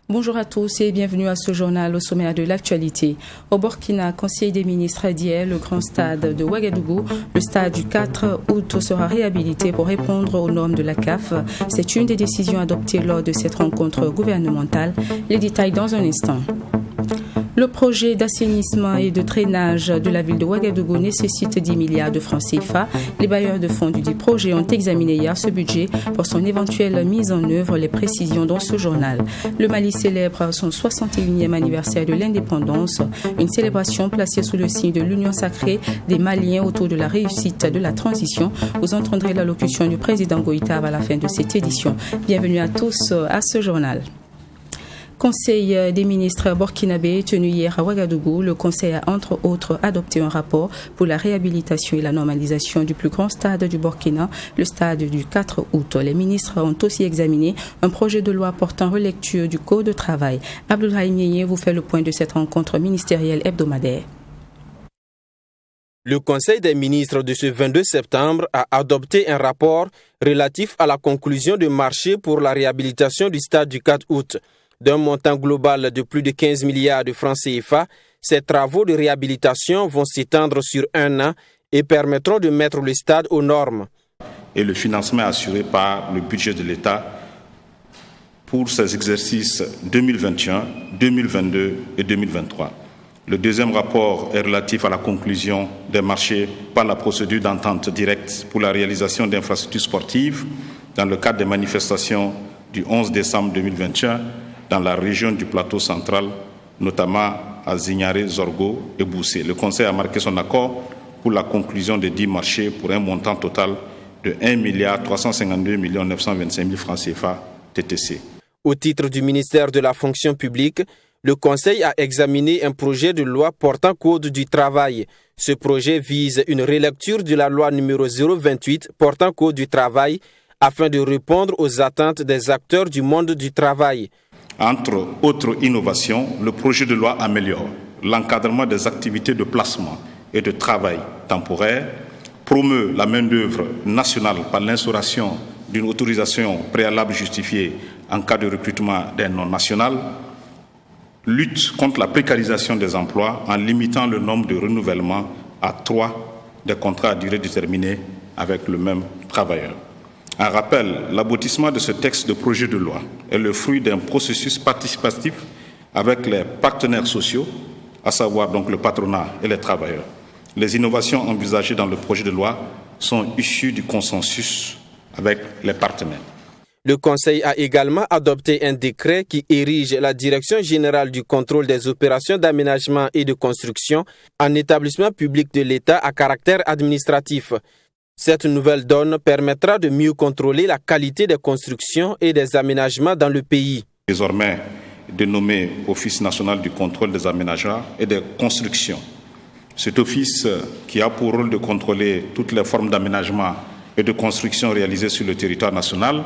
Bonjour à tous et bienvenue à ce journal au sommaire de l'actualité. Au Burkina, Conseil des ministres d'hier, le grand stade de Ouagadougou, le stade du 4 août sera réhabilité pour répondre aux normes de la CAF. C'est une des décisions adoptées lors de cette rencontre gouvernementale. Les détails dans un instant. Le projet d'assainissement et de drainage de la ville de Ouagadougou nécessite 10 milliards de francs CFA. Les bailleurs de fonds du dit projet ont examiné hier ce budget pour son éventuelle mise en œuvre. Les précisions dans ce journal. Le Mali célèbre son 61e anniversaire de l'indépendance, une célébration placée sous le signe de l'union sacrée des Maliens autour de la réussite de la transition. Vous entendrez l'allocution du président Goïta à la fin de cette édition. Bienvenue à tous à ce journal. Conseil des ministres burkinabé tenu hier à Ouagadougou, le Conseil a entre autres adopté un rapport pour la réhabilitation et la normalisation du plus grand stade du Burkina, le stade du 4 août. Les ministres ont aussi examiné un projet de loi portant relecture du Code de travail. Abdoulrahim Yeye vous fait le point de cette rencontre ministérielle hebdomadaire. Le Conseil des ministres de ce 22 septembre a adopté un rapport relatif à la conclusion du marché pour la réhabilitation du stade du 4 août. D'un montant global de plus de 15 milliards de francs CFA, ces travaux de réhabilitation vont s'étendre sur un an et permettront de mettre le stade aux normes. Et le financement est assuré par le budget de l'État pour ces exercices 2021, 2022 et 2023. Le deuxième rapport est relatif à la conclusion des marchés par la procédure d'entente directe pour la réalisation d'infrastructures sportives dans le cadre des manifestations du 11 décembre 2021 dans la région du plateau central, notamment à Zignaré, Zorgo et Boussé. Le Conseil a marqué son accord pour la conclusion des 10 marchés pour un montant total de 1 352 925 000 francs CFA TTC. Au titre du ministère de la fonction publique, le Conseil a examiné un projet de loi portant Code du travail. Ce projet vise une relecture de la loi numéro 028 portant Code du travail afin de répondre aux attentes des acteurs du monde du travail. Entre autres innovations, le projet de loi améliore l'encadrement des activités de placement et de travail temporaire, promeut la main-d'œuvre nationale par l'instauration d'une autorisation préalable justifiée en cas de recrutement d'un non-national, lutte contre la précarisation des emplois en limitant le nombre de renouvellements à 3 des contrats à durée déterminée avec le même travailleur. Un rappel, l'aboutissement de ce texte de projet de loi est le fruit d'un processus participatif avec les partenaires sociaux, à savoir donc le patronat et les travailleurs. Les innovations envisagées dans le projet de loi sont issues du consensus avec les partenaires. Le Conseil a également adopté un décret qui érige la Direction générale du contrôle des opérations d'aménagement et de construction en établissement public de l'État à caractère administratif. Cette nouvelle donne permettra de mieux contrôler la qualité des constructions et des aménagements dans le pays. Désormais dénommé Office national du contrôle des aménagements et des constructions. Cet office, qui a pour rôle de contrôler toutes les formes d'aménagement et de construction réalisées sur le territoire national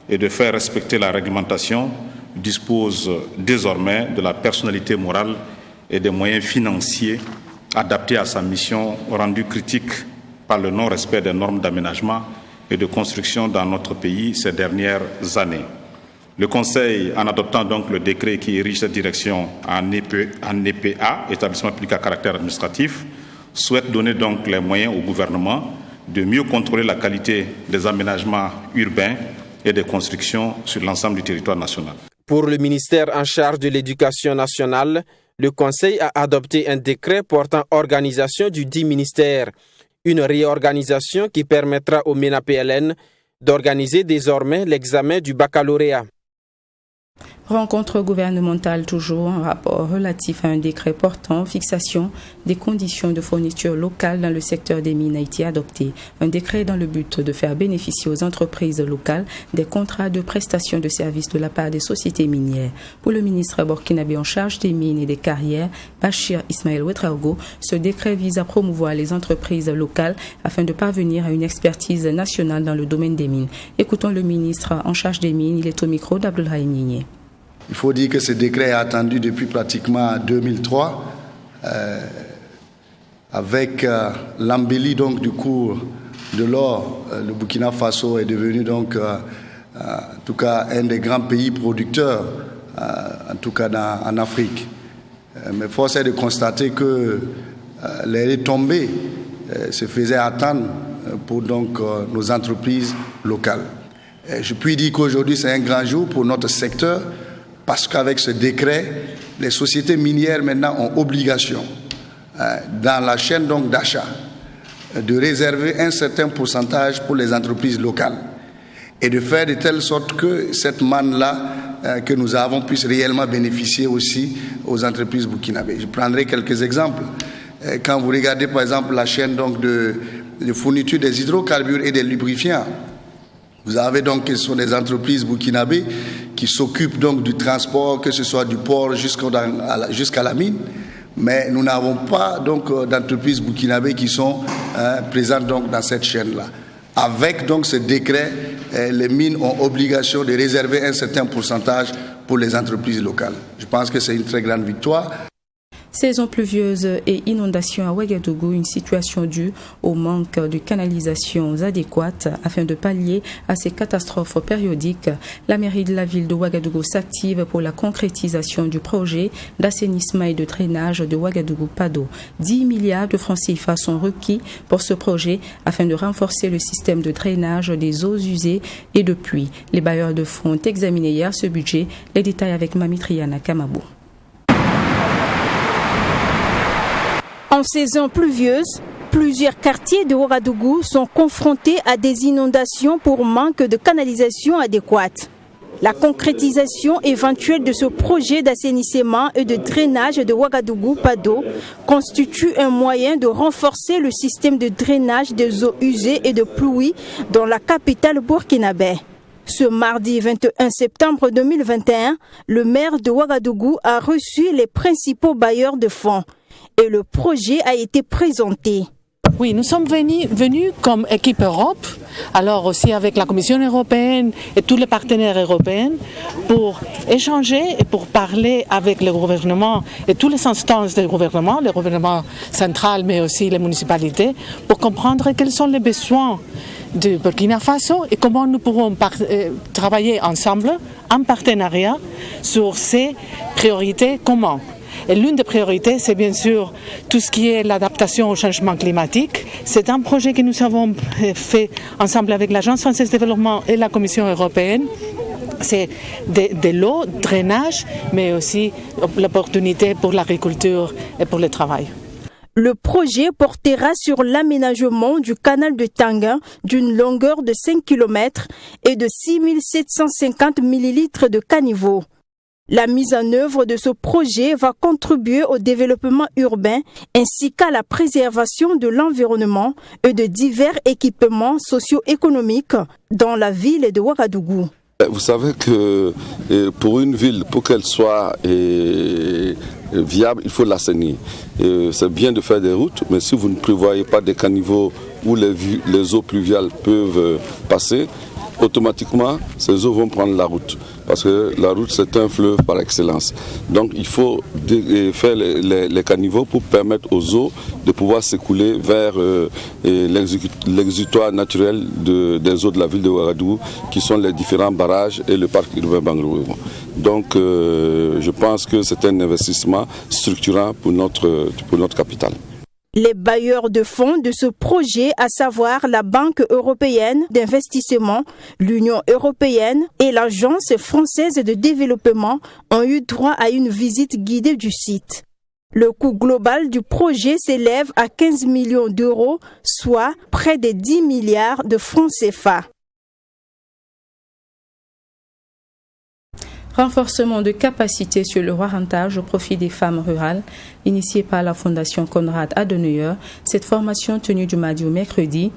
et de faire respecter la réglementation, dispose désormais de la personnalité morale et des moyens financiers adaptés à sa mission rendue critique par le non-respect des normes d'aménagement et de construction dans notre pays ces dernières années. Le Conseil, en adoptant donc le décret qui érige cette direction en EPA, établissement public à caractère administratif, souhaite donner donc les moyens au gouvernement de mieux contrôler la qualité des aménagements urbains et des constructions sur l'ensemble du territoire national. Pour le ministère en charge de l'Éducation nationale, le Conseil a adopté un décret portant organisation du dit ministère. Une réorganisation qui permettra au MENA-PLN d'organiser désormais l'examen du baccalauréat. Rencontre gouvernementale toujours, un rapport relatif à un décret portant fixation des conditions de fourniture locale dans le secteur des mines a été adopté. Un décret dans le but de faire bénéficier aux entreprises locales des contrats de prestation de services de la part des sociétés minières. Pour le ministre burkinabé en charge des mines et des carrières, Bachir Ismaël Ouedraogo, ce décret vise à promouvoir les entreprises locales afin de parvenir à une expertise nationale dans le domaine des mines. Écoutons le ministre en charge des mines, il est au micro d'Abdoulhaï Nigné. Il faut dire que ce décret est attendu depuis pratiquement 2003, avec l'embellie donc du cours de l'or. Le Burkina Faso est devenu donc, en tout cas, un des grands pays producteurs, en tout cas en Afrique. Mais force est de constater que les retombées se faisaient attendre pour donc nos entreprises locales. Je puis dire qu'aujourd'hui c'est un grand jour pour notre secteur, parce qu'avec ce décret, les sociétés minières maintenant ont obligation, dans la chaîne donc d'achat, de réserver un certain pourcentage pour les entreprises locales et de faire de telle sorte que cette manne-là que nous avons puisse réellement bénéficier aussi aux entreprises burkinabées. Je prendrai quelques exemples. Quand vous regardez par exemple la chaîne donc de fourniture des hydrocarbures et des lubrifiants, vous avez donc, ce sont des entreprises burkinabées qui s'occupent donc du transport, que ce soit du port jusqu'à la mine. Mais nous n'avons pas donc d'entreprises burkinabées qui sont présentes donc dans cette chaîne-là. Avec donc ce décret, les mines ont obligation de réserver un certain pourcentage pour les entreprises locales. Je pense que c'est une très grande victoire. Saison pluvieuse et inondations à Ouagadougou, une situation due au manque de canalisations adéquates. Afin de pallier à ces catastrophes périodiques, la mairie de la ville de Ouagadougou s'active pour la concrétisation du projet d'assainissement et de drainage de Ouagadougou-Pado. 10 milliards de francs CFA sont requis pour ce projet afin de renforcer le système de drainage des eaux usées et de pluie. Les bailleurs de fonds ont examiné hier ce budget. Les détails avec Mami Triana Kamabou. En saison pluvieuse, plusieurs quartiers de Ouagadougou sont confrontés à des inondations pour manque de canalisation adéquate. La concrétisation éventuelle de ce projet d'assainissement et de drainage de Ouagadougou-Pado constitue un moyen de renforcer le système de drainage des eaux usées et de pluie dans la capitale burkinabé. Ce mardi 21 septembre 2021, le maire de Ouagadougou a reçu les principaux bailleurs de fonds et le projet a été présenté. Oui, nous sommes venus comme équipe Europe, alors aussi avec la Commission européenne et tous les partenaires européens pour échanger et pour parler avec le gouvernement et toutes les instances du gouvernement, le gouvernement central mais aussi les municipalités, pour comprendre quels sont les besoins du Burkina Faso et comment nous pourrons travailler ensemble en partenariat sur ces priorités communes. Et l'une des priorités, c'est bien sûr tout ce qui est l'adaptation au changement climatique. C'est un projet que nous avons fait ensemble avec l'Agence française de développement et la Commission européenne. C'est de l'eau, drainage, mais aussi l'opportunité pour l'agriculture et pour le travail. Le projet portera sur l'aménagement du canal de Tanga d'une longueur de 5 km et de 6 750 millilitres de caniveau. La mise en œuvre de ce projet va contribuer au développement urbain ainsi qu'à la préservation de l'environnement et de divers équipements socio-économiques dans la ville de Ouagadougou. Vous savez que pour une ville, pour qu'elle soit viable, il faut l'assainir. C'est bien de faire des routes, mais si vous ne prévoyez pas des caniveaux où les eaux pluviales peuvent passer, automatiquement, ces eaux vont prendre la route. Parce que la route, c'est un fleuve par excellence. Donc, il faut faire les caniveaux pour permettre aux eaux de pouvoir s'écouler vers l'exutoire naturel des eaux de la ville de Ouagadougou, qui sont les différents barrages et le parc urbain Bangrou. Donc, je pense que c'est un investissement structurant pour notre capitale. Les bailleurs de fonds de ce projet, à savoir la Banque européenne d'investissement, l'Union européenne et l'Agence française de développement, ont eu droit à une visite guidée du site. Le coût global du projet s'élève à 15 millions d'euros, soit près de 10 milliards de francs CFA. Renforcement de capacité sur le warantage au profit des femmes rurales, initiée par la Fondation Konrad Adenauer. Cette formation tenue du mardi au mercredi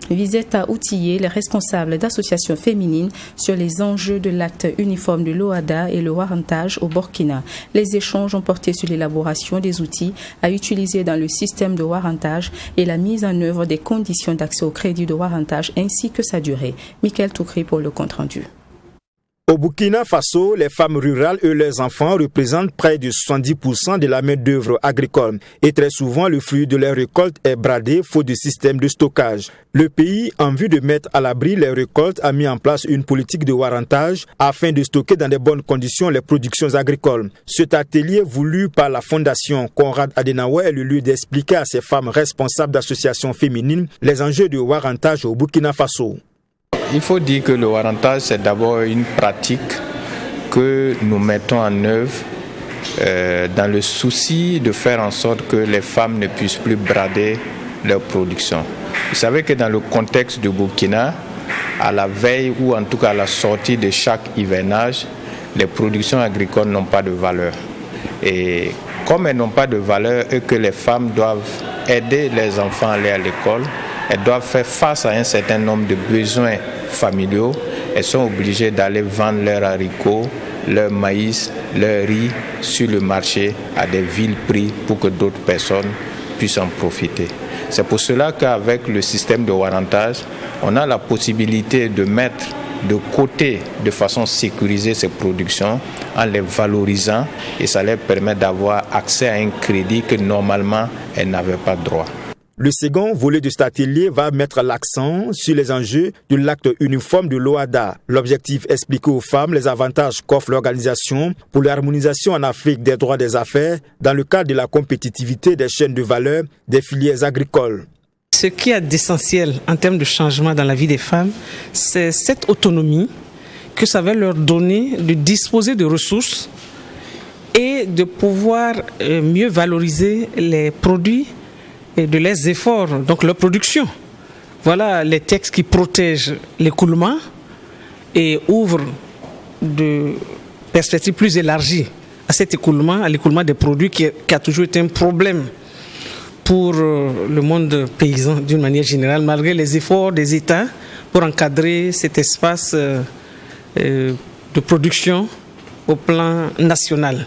visait à outiller les responsables d'associations féminines sur les enjeux de l'acte uniforme de l'OHADA et le warantage au Burkina. Les échanges ont porté sur l'élaboration des outils à utiliser dans le système de warantage et la mise en œuvre des conditions d'accès au crédit de warantage ainsi que sa durée. Michael Toukri pour le compte-rendu. Au Burkina Faso, les femmes rurales et leurs enfants représentent près de 70% de la main-d'œuvre agricole et très souvent le fruit de leurs récoltes est bradé faute de système de stockage. Le pays, en vue de mettre à l'abri les récoltes, a mis en place une politique de warantage afin de stocker dans de bonnes conditions les productions agricoles. Cet atelier voulu par la Fondation Konrad Adenauer est le lieu d'expliquer à ces femmes responsables d'associations féminines les enjeux du warantage au Burkina Faso. Il faut dire que le warantage, c'est d'abord une pratique que nous mettons en œuvre dans le souci de faire en sorte que les femmes ne puissent plus brader leur production. Vous savez que dans le contexte du Burkina, à la veille ou en tout cas à la sortie de chaque hivernage, les productions agricoles n'ont pas de valeur. Et comme elles n'ont pas de valeur et que les femmes doivent aider les enfants à aller à l'école, elles doivent faire face à un certain nombre de besoins familiaux. Elles sont obligées d'aller vendre leurs haricots, leur maïs, leur riz sur le marché à des vils prix pour que d'autres personnes puissent en profiter. C'est pour cela qu'avec le système de warantage, on a la possibilité de mettre de côté de façon sécurisée ces productions en les valorisant et ça leur permet d'avoir accès à un crédit que normalement elles n'avaient pas droit. Le second volet de cet atelier va mettre l'accent sur les enjeux de l'acte uniforme de l'OHADA. L'objectif est d'expliquer aux femmes les avantages qu'offre l'organisation pour l'harmonisation en Afrique des droits des affaires dans le cadre de la compétitivité des chaînes de valeur des filières agricoles. Ce qui est d'essentiel en termes de changement dans la vie des femmes, c'est cette autonomie que ça va leur donner de disposer de ressources et de pouvoir mieux valoriser les produits et de leurs efforts, donc leur production. Voilà les textes qui protègent l'écoulement et ouvrent de perspectives plus élargies à cet écoulement, à l'écoulement des produits qui a toujours été un problème pour le monde paysan d'une manière générale, malgré les efforts des États pour encadrer cet espace de production au plan national.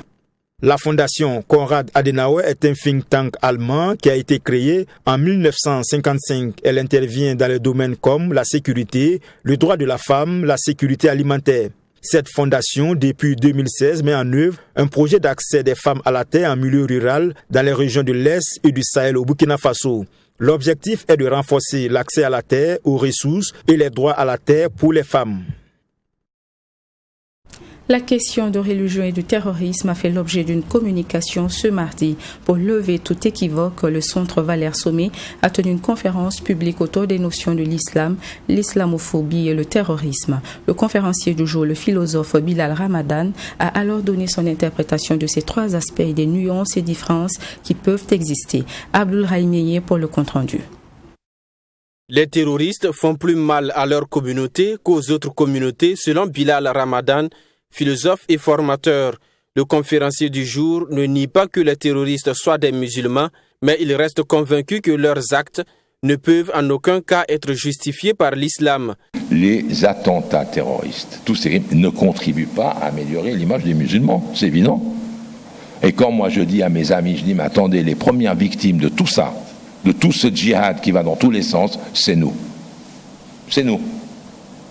La Fondation Konrad Adenauer est un think tank allemand qui a été créé en 1955. Elle intervient dans les domaines comme la sécurité, le droit de la femme, la sécurité alimentaire. Cette fondation, depuis 2016, met en œuvre un projet d'accès des femmes à la terre en milieu rural dans les régions de l'Est et du Sahel au Burkina Faso. L'objectif est de renforcer l'accès à la terre, aux ressources et les droits à la terre pour les femmes. La question de religion et de terrorisme a fait l'objet d'une communication ce mardi. Pour lever tout équivoque, le Centre Valère Sommet a tenu une conférence publique autour des notions de l'islam, l'islamophobie et le terrorisme. Le conférencier du jour, le philosophe Bilal Ramadan, a alors donné son interprétation de ces trois aspects et des nuances et différences qui peuvent exister. Abdul Raïmeye pour le compte-rendu. Les terroristes font plus mal à leur communauté qu'aux autres communautés, selon Bilal Ramadan, philosophe et formateur. Le conférencier du jour ne nie pas que les terroristes soient des musulmans, mais il reste convaincu que leurs actes ne peuvent en aucun cas être justifiés par l'islam. Les attentats terroristes, tous ces crimes ne contribuent pas à améliorer l'image des musulmans, c'est évident. Et quand moi je dis à mes amis, je dis, mais attendez, les premières victimes de tout ça, de tout ce djihad qui va dans tous les sens, c'est nous. C'est nous.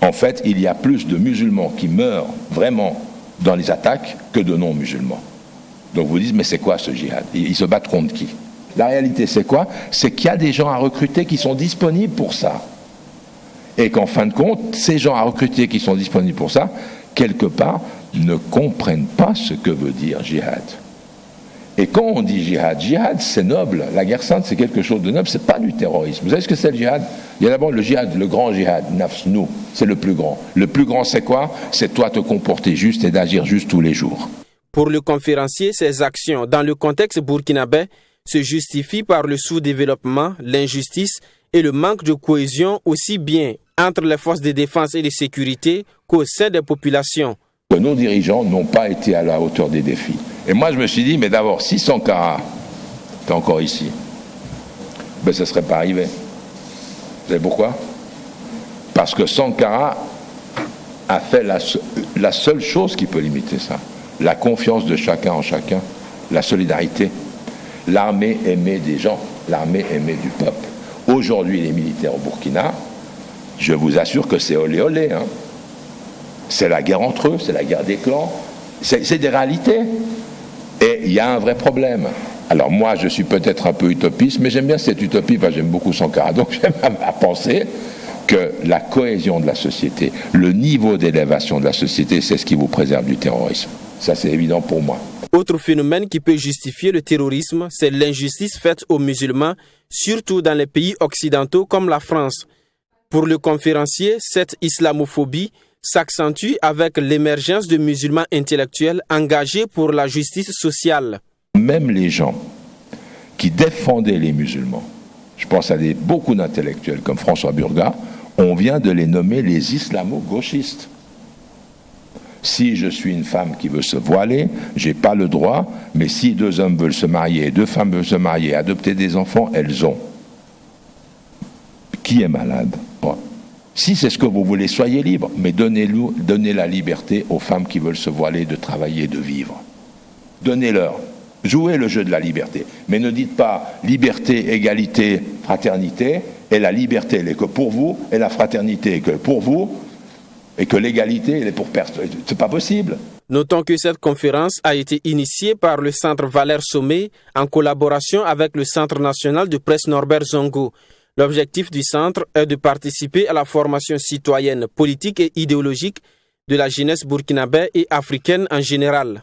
En fait, il y a plus de musulmans qui meurent vraiment dans les attaques que de non-musulmans. Donc vous dites, mais c'est quoi ce djihad ? Ils se battent contre qui ? La réalité, c'est quoi ? C'est qu'il y a des gens à recruter qui sont disponibles pour ça. Et qu'en fin de compte, ces gens à recruter qui sont disponibles pour ça, quelque part, ne comprennent pas ce que veut dire djihad. Et quand on dit djihad, djihad c'est noble, la guerre sainte c'est quelque chose de noble, c'est pas du terrorisme. Vous savez ce que c'est le djihad ? Il y a d'abord le djihad, le grand djihad, nafs nous, c'est le plus grand. Le plus grand c'est quoi ? C'est toi te comporter juste et d'agir juste tous les jours. Pour le conférencier, ces actions dans le contexte burkinabé se justifient par le sous-développement, l'injustice et le manque de cohésion aussi bien entre les forces de défense et de sécurité qu'au sein des populations. que nos dirigeants n'ont pas été à la hauteur des défis. Et moi, je me suis dit, mais d'abord, si Sankara était encore ici, ben, ça ne serait pas arrivé. Vous savez pourquoi? Parce que Sankara a fait la seule chose qui peut limiter ça. La confiance de chacun en chacun, la solidarité. L'armée aimait des gens, l'armée aimait du peuple. Aujourd'hui, les militaires au Burkina, je vous assure que c'est olé olé. Hein. C'est la guerre entre eux, c'est la guerre des clans. C'est des réalités. Et il y a un vrai problème. Alors moi, je suis peut-être un peu utopiste, mais j'aime bien cette utopie, parce que j'aime beaucoup Sankara. Donc j'aime à penser que la cohésion de la société, le niveau d'élévation de la société, c'est ce qui vous préserve du terrorisme. Ça, c'est évident pour moi. Autre phénomène qui peut justifier le terrorisme, c'est l'injustice faite aux musulmans, surtout dans les pays occidentaux comme la France. Pour le conférencier, cette islamophobie s'accentue avec l'émergence de musulmans intellectuels engagés pour la justice sociale. Même les gens qui défendaient les musulmans, je pense à beaucoup d'intellectuels comme François Burgat, on vient de les nommer les islamo-gauchistes. Si je suis une femme qui veut se voiler, je n'ai pas le droit, mais si 2 hommes veulent se marier, 2 femmes veulent se marier, adopter des enfants, elles ont. Qui est malade? Si c'est ce que vous voulez, soyez libres, mais donnez la liberté aux femmes qui veulent se voiler de travailler, de vivre. Donnez-leur. Jouez le jeu de la liberté. Mais ne dites pas liberté, égalité, fraternité, et la liberté, elle est que pour vous, et la fraternité est que pour vous, et que l'égalité, elle est pour personne. C'est pas possible. Notons que cette conférence a été initiée par le Centre Valère Sommet en collaboration avec le Centre national de presse Norbert Zongo. L'objectif du centre est de participer à la formation citoyenne, politique et idéologique de la jeunesse burkinabé et africaine en général.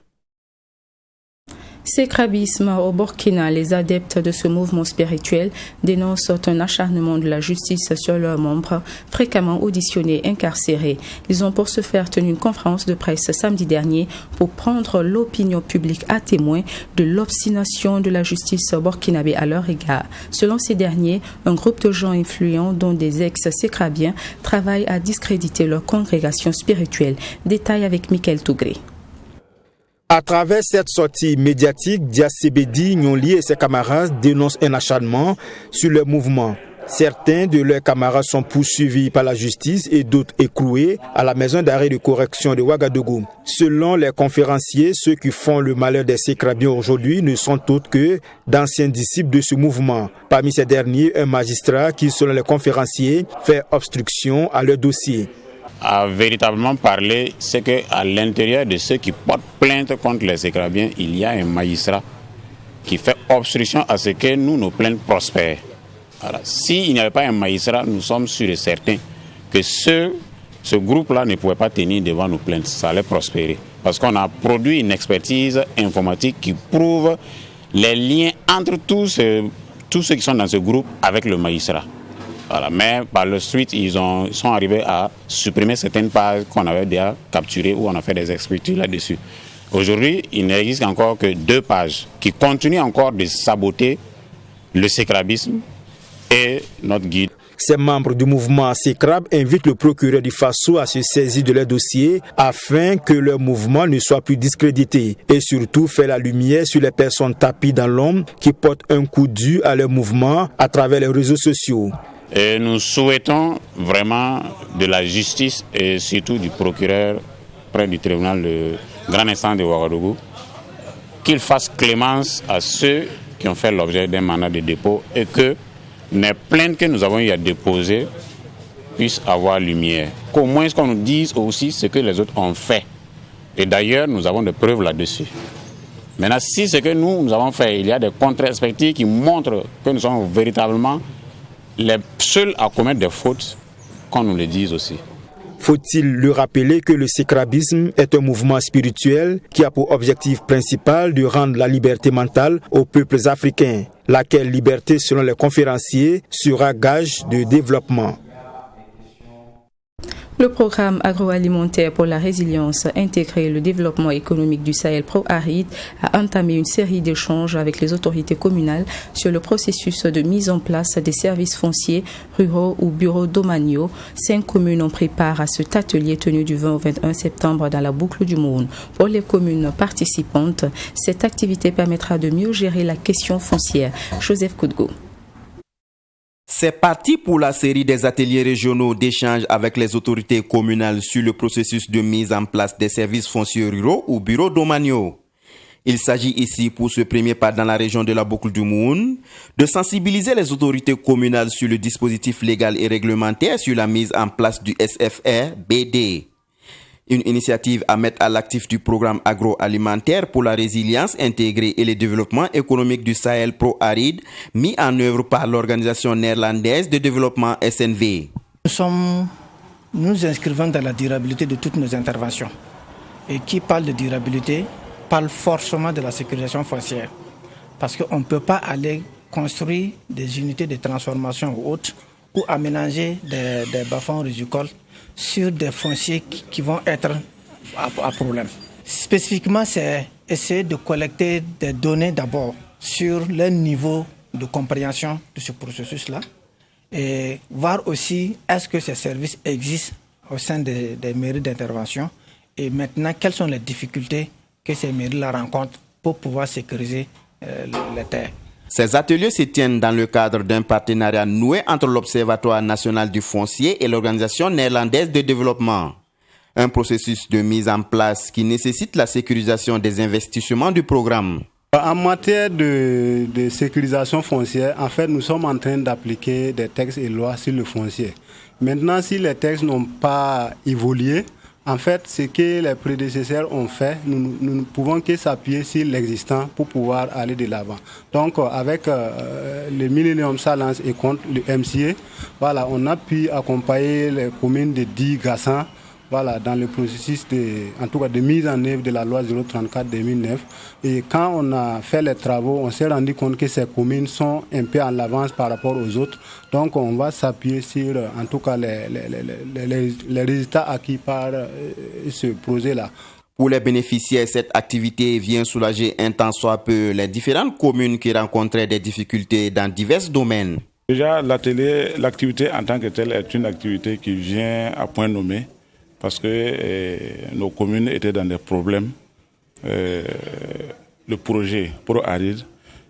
Sécrabisme au Burkina, les adeptes de ce mouvement spirituel dénoncent un acharnement de la justice sur leurs membres, fréquemment auditionnés, incarcérés. Ils ont pour ce faire tenu une conférence de presse samedi dernier pour prendre l'opinion publique à témoin de l'obstination de la justice burkinabé à leur égard. Selon ces derniers, un groupe de gens influents, dont des ex-sécrabiens, travaillent à discréditer leur congrégation spirituelle. Détail avec Michael Tougré. À travers cette sortie médiatique, Diasebedi, Nyonli et ses camarades dénoncent un acharnement sur le mouvement. Certains de leurs camarades sont poursuivis par la justice et d'autres écroués à la maison d'arrêt de correction de Ouagadougou. Selon les conférenciers, ceux qui font le malheur des sécrabiens aujourd'hui ne sont autres que d'anciens disciples de ce mouvement. Parmi ces derniers, un magistrat qui, selon les conférenciers, fait obstruction à leur dossier. À véritablement parler, c'est qu'à l'intérieur de ceux qui portent plainte contre les sécrabiens, il y a un magistrat qui fait obstruction à ce que nos plaintes prospèrent. Alors, s'il n'y avait pas un magistrat, nous sommes sûrs et certains que ce groupe-là ne pouvait pas tenir devant nos plaintes. Ça allait prospérer. Parce qu'on a produit une expertise informatique qui prouve les liens entre tous ceux qui sont dans ce groupe avec le magistrat. Voilà. Mais par la suite, ils sont arrivés à supprimer certaines pages qu'on avait déjà capturées ou on a fait des expertises là-dessus. Aujourd'hui, il n'existe encore que 2 pages qui continuent encore de saboter le sécrabisme et notre guide. Ces membres du mouvement Sécrab invitent le procureur du Faso à se saisir de leur dossier afin que leur mouvement ne soit plus discrédité et surtout faire la lumière sur les personnes tapies dans l'ombre qui portent un coup dur à leur mouvement à travers les réseaux sociaux. Et nous souhaitons vraiment de la justice et surtout du procureur près du tribunal de grande instance de Ouagadougou qu'il fasse clémence à ceux qui ont fait l'objet d'un mandat de dépôt et que les plaintes que nous avons eu à déposer puissent avoir lumière. Qu'au moins qu'on nous dise aussi ce que les autres ont fait. Et d'ailleurs, nous avons des preuves là-dessus. Maintenant, si ce que nous avons fait, il y a des contre-expertises qui montrent que nous sommes véritablement les seuls à commettre des fautes, qu'on nous le dise aussi. Faut-il le rappeler que le sécrabisme est un mouvement spirituel qui a pour objectif principal de rendre la liberté mentale aux peuples africains, laquelle liberté, selon les conférenciers, sera gage de développement. Le programme agroalimentaire pour la résilience intégrée et le développement économique du Sahel Pro-Aride a entamé une série d'échanges avec les autorités communales sur le processus de mise en place des services fonciers ruraux ou bureaux domaniaux. 5 communes ont pris part à cet atelier tenu du 20 au 21 septembre dans la boucle du Moun. Pour les communes participantes, cette activité permettra de mieux gérer la question foncière. Joseph Koudgo. C'est parti pour la série des ateliers régionaux d'échange avec les autorités communales sur le processus de mise en place des services fonciers ruraux ou bureaux domaniaux. Il s'agit ici, pour ce premier pas dans la région de la boucle du Moun, de sensibiliser les autorités communales sur le dispositif légal et réglementaire sur la mise en place du SFR-BD. Une initiative à mettre à l'actif du programme agroalimentaire pour la résilience intégrée et le développement économique du Sahel Pro-Aride, mis en œuvre par l'Organisation néerlandaise de développement SNV. Nous inscrivons dans la durabilité de toutes nos interventions. Et qui parle de durabilité parle forcément de la sécurisation foncière. Parce qu'on ne peut pas aller construire des unités de transformation ou autres ou aménager des bas-fonds rizicoles sur des fonciers qui vont être à problème. Spécifiquement, c'est essayer de collecter des données d'abord sur le niveau de compréhension de ce processus-là et voir aussi est-ce que ces services existent au sein des mairies d'intervention et maintenant quelles sont les difficultés que ces mairies-là rencontrent pour pouvoir sécuriser les terres. Ces ateliers se tiennent dans le cadre d'un partenariat noué entre l'Observatoire national du foncier et l'Organisation néerlandaise de développement. Un processus de mise en place qui nécessite la sécurisation des investissements du programme. En matière de sécurisation foncière, en fait, nous sommes en train d'appliquer des textes et lois sur le foncier. Maintenant, si les textes n'ont pas évolué, en fait, ce que les prédécesseurs ont fait, nous ne pouvons que s'appuyer sur l'existant pour pouvoir aller de l'avant. Donc, avec le Millennium Challenge et contre le MCA, voilà, on a pu accompagner les communes de Di-Gassan, voilà, dans le processus de mise en œuvre de la loi 034-2009. Et quand on a fait les travaux, on s'est rendu compte que ces communes sont un peu en avance par rapport aux autres. Donc on va s'appuyer sur, en tout cas, les résultats acquis par ce projet-là. Pour les bénéficiaires, cette activité vient soulager un tant soit peu les différentes communes qui rencontraient des difficultés dans divers domaines. Déjà, l'activité en tant que telle est une activité qui vient à point nommé, parce que nos communes étaient dans des problèmes. Le projet Pro-Aride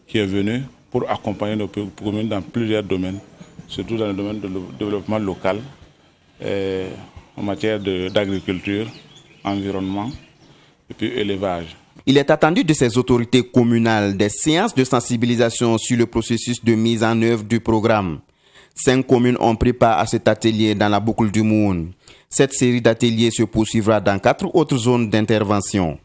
qui est venu pour accompagner nos communes dans plusieurs domaines, surtout dans le domaine du développement local, en matière d'agriculture, environnement et puis élevage. Il est attendu de ces autorités communales des séances de sensibilisation sur le processus de mise en œuvre du programme. 5 communes ont pris part à cet atelier dans la boucle du Moun. Cette série d'ateliers se poursuivra dans 4 autres zones d'intervention.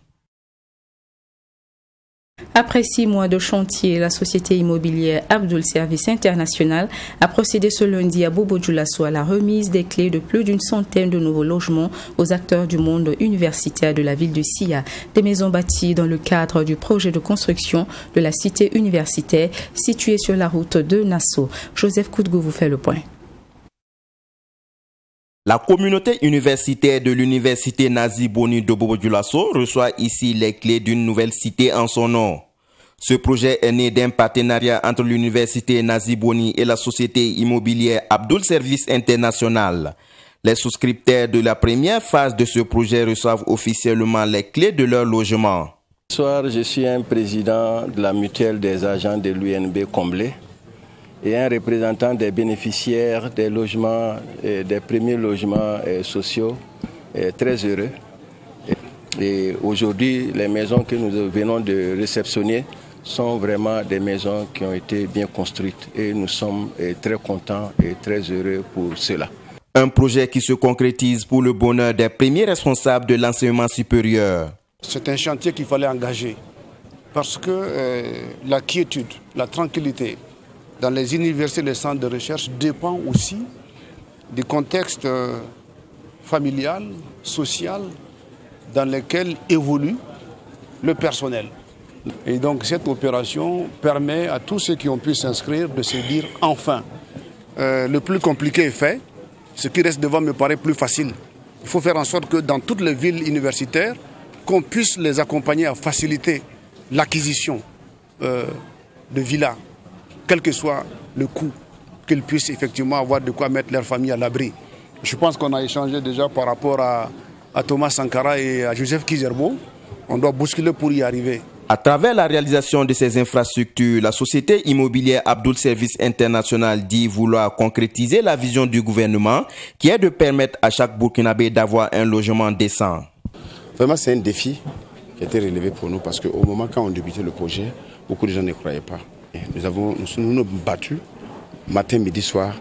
Après 6 mois de chantier, la société immobilière Abdoul Service International a procédé ce lundi à Bobo Dioulasso à la remise des clés de plus d'une centaine de nouveaux logements aux acteurs du monde universitaire de la ville de Sia. Des maisons bâties dans le cadre du projet de construction de la cité universitaire située sur la route de Nassau. Joseph Koudgo vous fait le point. La communauté universitaire de l'université Nazi Boni de Bobo Dioulasso reçoit ici les clés d'une nouvelle cité en son nom. Ce projet est né d'un partenariat entre l'université Nazi Boni et la société immobilière Abdoul Service International. Les souscripteurs de la première phase de ce projet reçoivent officiellement les clés de leur logement. Bonsoir, je suis un président de la mutuelle des agents de l'UNB Comblé et un représentant des bénéficiaires des logements, des premiers logements sociaux, très heureux. Et aujourd'hui, les maisons que nous venons de réceptionner sont vraiment des maisons qui ont été bien construites et nous sommes très contents et très heureux pour cela. Un projet qui se concrétise pour le bonheur des premiers responsables de l'enseignement supérieur. C'est un chantier qu'il fallait engager parce que la quiétude, la tranquillité dans les universités et les centres de recherche dépend aussi du contexte familial, social dans lequel évolue le personnel. Et donc cette opération permet à tous ceux qui ont pu s'inscrire de se dire enfin, le plus compliqué est fait, ce qui reste devant me paraît plus facile. Il faut faire en sorte que dans toutes les villes universitaires, qu'on puisse les accompagner à faciliter l'acquisition de villas, quel que soit le coût, qu'ils puissent effectivement avoir de quoi mettre leur famille à l'abri. Je pense qu'on a échangé déjà par rapport à Thomas Sankara et à Joseph Kizerbo. On doit bousculer pour y arriver. À travers la réalisation de ces infrastructures, la société immobilière Abdoul Service International dit vouloir concrétiser la vision du gouvernement qui est de permettre à chaque Burkinabé d'avoir un logement décent. Vraiment, c'est un défi qui a été relevé pour nous parce qu'au moment quand on débutait le projet, beaucoup de gens ne croyaient pas. Et nous nous battus matin, midi, soir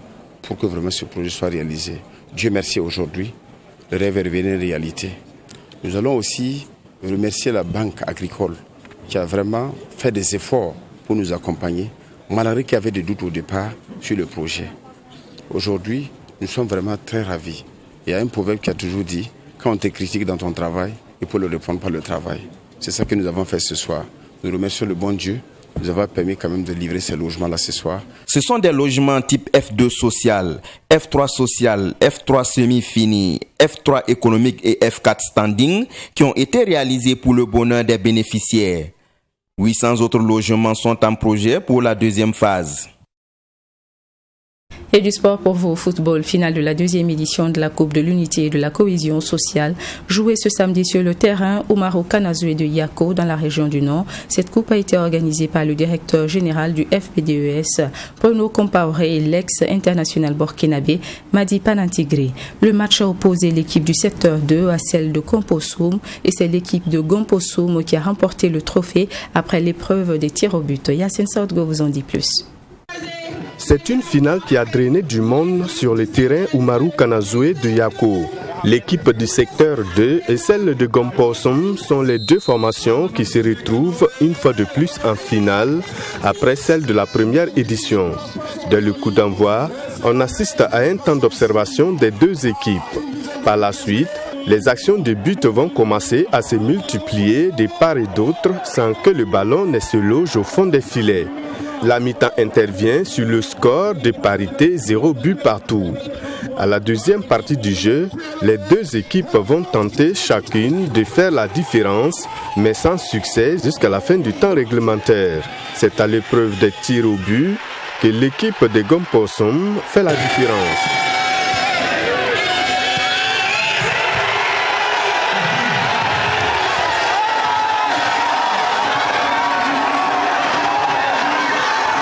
pour que vraiment ce projet soit réalisé. Dieu merci aujourd'hui, le rêve est devenu réalité. Nous allons aussi remercier la Banque agricole qui a vraiment fait des efforts pour nous accompagner, malgré qu'il y avait des doutes au départ sur le projet. Aujourd'hui, nous sommes vraiment très ravis. Il y a un proverbe qui a toujours dit, quand on te critique dans ton travail, il faut le répondre par le travail. C'est ça que nous avons fait ce soir. Nous remercions le bon Dieu nous avons permis quand même de livrer ces logements-là ce soir. Ce sont des logements type F2 social, F3 social, F3 semi-fini, F3 économique et F4 standing qui ont été réalisés pour le bonheur des bénéficiaires. 800 autres logements sont en projet pour la deuxième phase. Et du sport pour vous, football, finale de la deuxième édition de la Coupe de l'Unité et de la Cohésion sociale, jouée ce samedi sur le terrain Oumaro Kanazoué de Yako dans la région du Nord. Cette coupe a été organisée par le directeur général du FPDES, Bruno Compaoré, et l'ex-international burkinabé Madi Panantigré. Le match a opposé l'équipe du secteur 2 à celle de Gomposoum et c'est l'équipe de Gomposoum qui a remporté le trophée après l'épreuve des tirs au but. Yassine Saoudgo vous en dit plus. C'est une finale qui a drainé du monde sur le terrain Oumaro Kanazoué de Yako. L'équipe du secteur 2 et celle de Gomposoum sont les deux formations qui se retrouvent une fois de plus en finale après celle de la première édition. Dès le coup d'envoi, on assiste à un temps d'observation des deux équipes. Par la suite, les actions de but vont commencer à se multiplier de part et d'autre sans que le ballon ne se loge au fond des filets. La mi-temps intervient sur le score de parité 0 but partout. À la deuxième partie du jeu, les deux équipes vont tenter chacune de faire la différence, mais sans succès jusqu'à la fin du temps réglementaire. C'est à l'épreuve des tirs au but que l'équipe de Gomposoum fait la différence.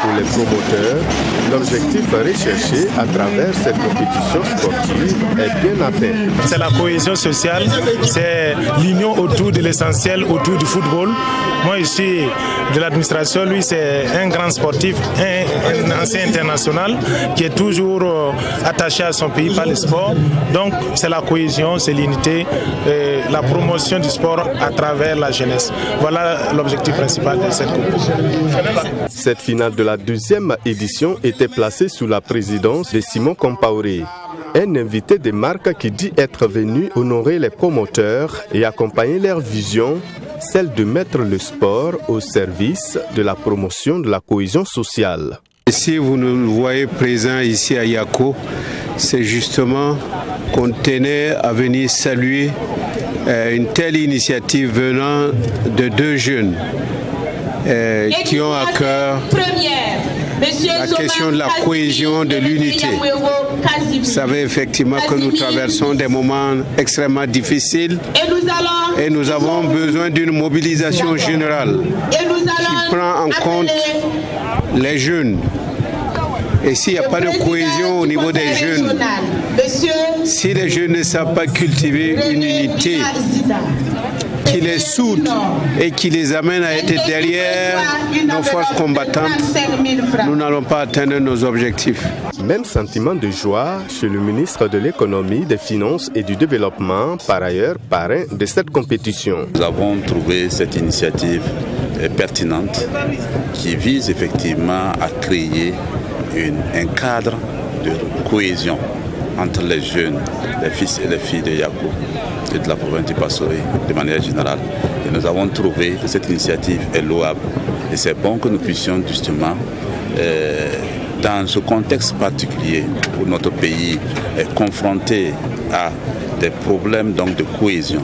Pour les promoteurs, l'objectif recherché à travers cette compétition sportive est bien atteint. C'est la cohésion sociale, c'est l'union autour de l'essentiel, autour du football. Moi, je suis de l'administration, lui, c'est un grand sportif, un ancien international qui est toujours attaché à son pays par le sport. Donc, c'est la cohésion, c'est l'unité, la promotion du sport à travers la jeunesse. Voilà l'objectif principal de cette coupe. Cette finale de la deuxième édition était placée sous la présidence de Simon Compaoré, un invité de marque qui dit être venu honorer les promoteurs et accompagner leur vision, celle de mettre le sport au service de la promotion de la cohésion sociale. Si vous nous voyez présents ici à Yako, c'est justement qu'on tenait à venir saluer une telle initiative venant de deux jeunes qui ont à cœur la question de la cohésion, de l'unité. Vous savez effectivement que nous traversons des moments extrêmement difficiles et nous avons besoin d'une mobilisation générale qui prend en compte les jeunes. Et s'il n'y a pas de cohésion au niveau des jeunes, si les jeunes ne savent pas cultiver une unité qui les soude et qui les amène à être derrière nos forces combattantes, nous n'allons pas atteindre nos objectifs. Même sentiment de joie chez le ministre de l'économie, des finances et du développement, par ailleurs parrain de cette compétition. Nous avons trouvé cette initiative pertinente qui vise effectivement à créer un cadre de cohésion entre les jeunes, les fils et les filles de Yako et de la province du Passory de manière générale. Et nous avons trouvé que cette initiative est louable et c'est bon que nous puissions justement, dans ce contexte particulier où notre pays est confronté à des problèmes donc de cohésion,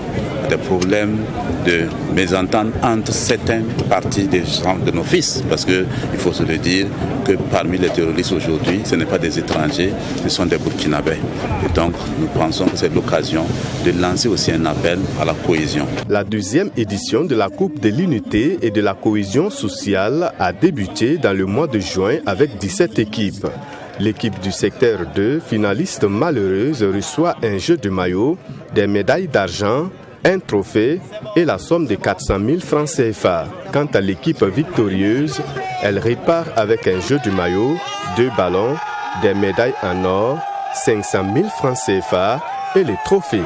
des problèmes de mésentente entre certaines parties de nos fils. Parce qu'il faut se le dire que parmi les terroristes aujourd'hui, ce n'est pas des étrangers, ce sont des Burkinabés. Et donc nous pensons que c'est l'occasion de lancer aussi un appel à la cohésion. La deuxième édition de la Coupe de l'Unité et de la Cohésion sociale a débuté dans le mois de juin avec 17 équipes. L'équipe du secteur 2, finaliste malheureuse, reçoit un jeu de maillot, des médailles d'argent, un trophée et la somme de 400 000 francs CFA. Quant à l'équipe victorieuse, elle repart avec un jeu de maillot, 2 ballons, des médailles en or, 500 000 francs CFA et les trophées.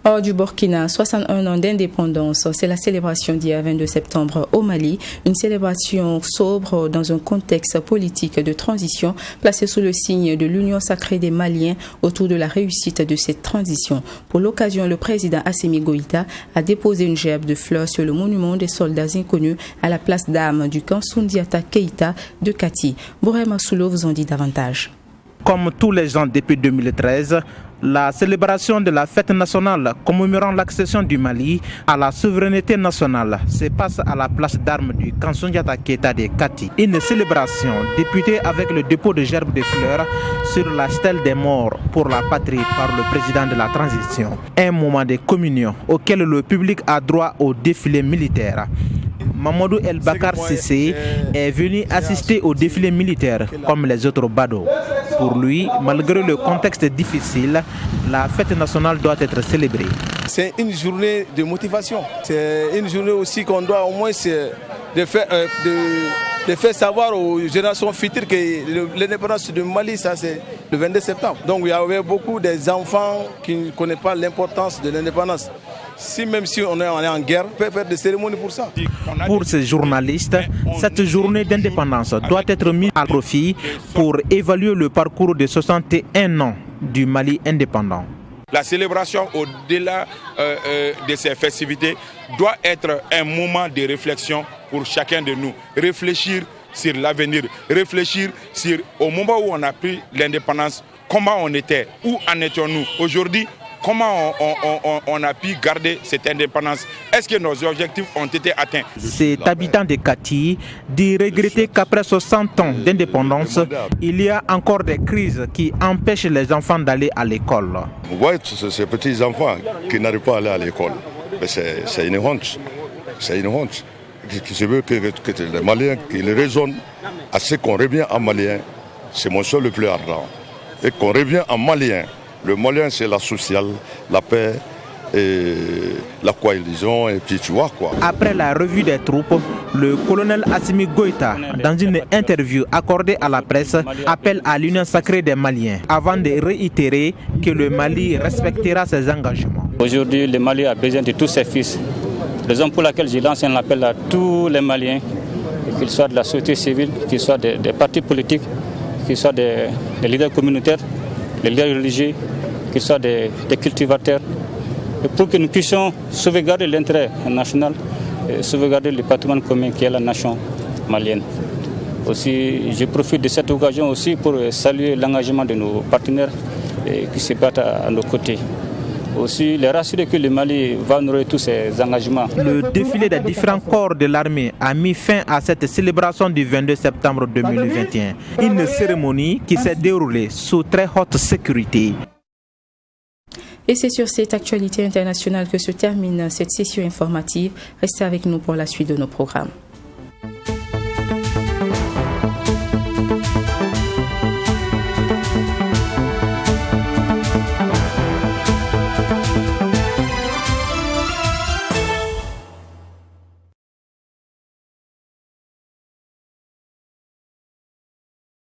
Hors du Burkina, 61 ans d'indépendance, c'est la célébration d'hier 22 septembre au Mali, une célébration sobre dans un contexte politique de transition placé sous le signe de l'union sacrée des Maliens autour de la réussite de cette transition. Pour l'occasion, le président Assimi Goïta a déposé une gerbe de fleurs sur le monument des soldats inconnus à la place d'armes du camp Soundiata Keïta de Kati. Bourema Soulo vous en dit davantage. Comme tous les ans depuis 2013, la célébration de la fête nationale commémorant l'accession du Mali à la souveraineté nationale se passe à la place d'armes du camp Soundiata Keïta de Kati. Une célébration débutée avec le dépôt de gerbes de fleurs sur la stèle des morts pour la patrie par le président de la transition. Un moment de communion auquel le public a droit au défilé militaire. Mamadou El Bakar Sissé est venu assister au défilé militaire comme les autres badauds. Pour lui, malgré le contexte difficile, la fête nationale doit être célébrée. C'est une journée de motivation. C'est une journée aussi qu'on doit au moins de faire savoir aux générations futures que l'indépendance du Mali, ça c'est le 22 septembre. Donc il y avait beaucoup d'enfants qui ne connaissent pas l'importance de l'indépendance. Même si on est en guerre, on peut faire des cérémonies pour ça. Pour ces journalistes, cette journée d'indépendance doit être mise à profit pour évaluer le parcours de 61 ans du Mali indépendant. La célébration au-delà de ces festivités doit être un moment de réflexion pour chacun de nous. Réfléchir sur l'avenir, réfléchir sur au moment où on a pris l'indépendance, comment on était, où en étions-nous aujourd'hui. Comment on a pu garder cette indépendance? Est-ce que nos objectifs ont été atteints? Cet habitant de Kati dit regretter qu'après 60 ans d'indépendance, il y a encore des crises qui empêchent les enfants d'aller à l'école. Vous voyez ces petits enfants qui n'arrivent pas à aller à l'école. C'est une honte. C'est une honte. Je veux que les Maliens qu'ils raisonnent à ce qu'on revient en Malien. C'est mon seul le plus ardent. Et qu'on revient en Malien. Le Malien, c'est la sociale, la paix, et la cohésion, et puis tu vois quoi. Après la revue des troupes, le colonel Assimi Goïta, dans une interview accordée à la presse, appelle à l'union sacrée des Maliens, avant de réitérer que le Mali respectera ses engagements. Aujourd'hui, le Mali a besoin de tous ses fils. Raison pour laquelle je lance un appel à tous les Maliens, qu'ils soient de la société civile, qu'ils soient des partis politiques, qu'ils soient des leaders communautaires, les leaders religieux, qu'ils soient des cultivateurs, et pour que nous puissions sauvegarder l'intérêt national et sauvegarder le patrimoine commun qui est la nation malienne. Aussi, je profite de cette occasion aussi pour saluer l'engagement de nos partenaires qui se battent à nos côtés. Aussi, les rassurer que le Mali va honorer tous ses engagements. Le défilé des différents corps de l'armée a mis fin à cette célébration du 22 septembre 2021. Une cérémonie qui s'est déroulée sous très haute sécurité. Et c'est sur cette actualité internationale que se termine cette session informative. Restez avec nous pour la suite de nos programmes.